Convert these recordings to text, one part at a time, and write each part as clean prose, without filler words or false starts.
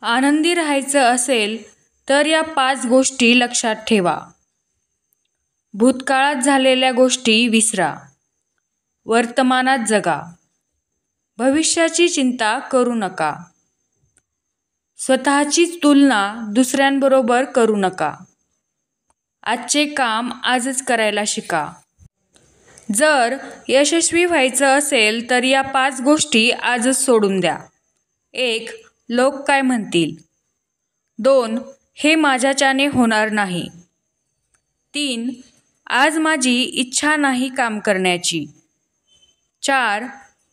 आनंदी राहायचं असेल तर या 5 गोष्टी लक्षात ठेवा. भूतकाळात झालेल्या गोष्टी विसरा. वर्तमानात जगा. भविष्याची चिंता करू नका. स्वतःची तुलना दुसऱ्यांबरोबर करू नका. आजचे काम आजच करायला शिका. जर यशस्वी व्हायचं असेल तर या 5 गोष्टी आजच सोडून द्या. 1. लोक काय म्हणतील. 2. हे माझ्याच्याने होणार नाही. 3. आज माझी इच्छा नाही काम करण्याची. 4.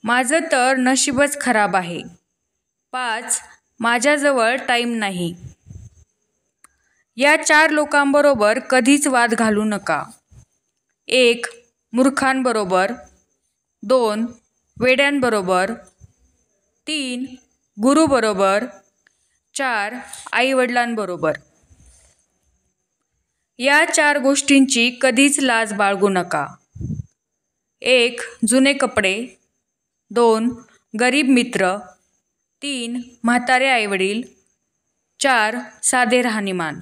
माझं तर नशीबच खराब आहे. 5. माझ्याजवळ टाईम नाही. या 4 लोकांबरोबर कधीच वाद घालू नका. 1. मूर्खांबरोबर. 2. वेड्यांबरोबर. 3. गुरुबरोबर. 4. आईवडिलांबरोबर. या 4 गोष्टींची कधीच लाज बाळगू नका. 1. जुने कपडे. 2. गरीब मित्र. 3. म्हातारे आईवडील. 4. साधे राहणीमान.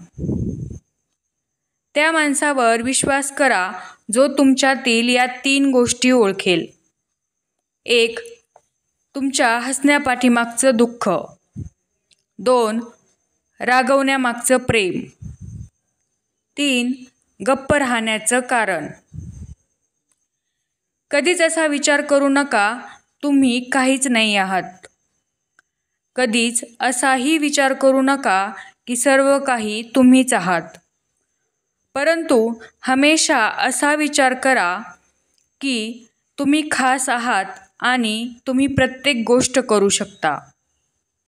त्या माणसावर विश्वास करा जो तुमच्यातील या 3 गोष्टी ओळखेल. 1. तुमच्या हसण्यापाठीमागचं दुःख. 2. रागवण्यामागचं प्रेम. 3. गप्प राहण्याचं कारण. कधीच असा विचार करू नका तुम्ही काहीच नाही आहात. कधीच असाही विचार करू नका की सर्व काही तुम्हीच आहात. परंतु हमेशा असा विचार करा की तुम्ही खास आहात आणि तुम्ही प्रत्येक गोष्ट करू शकता.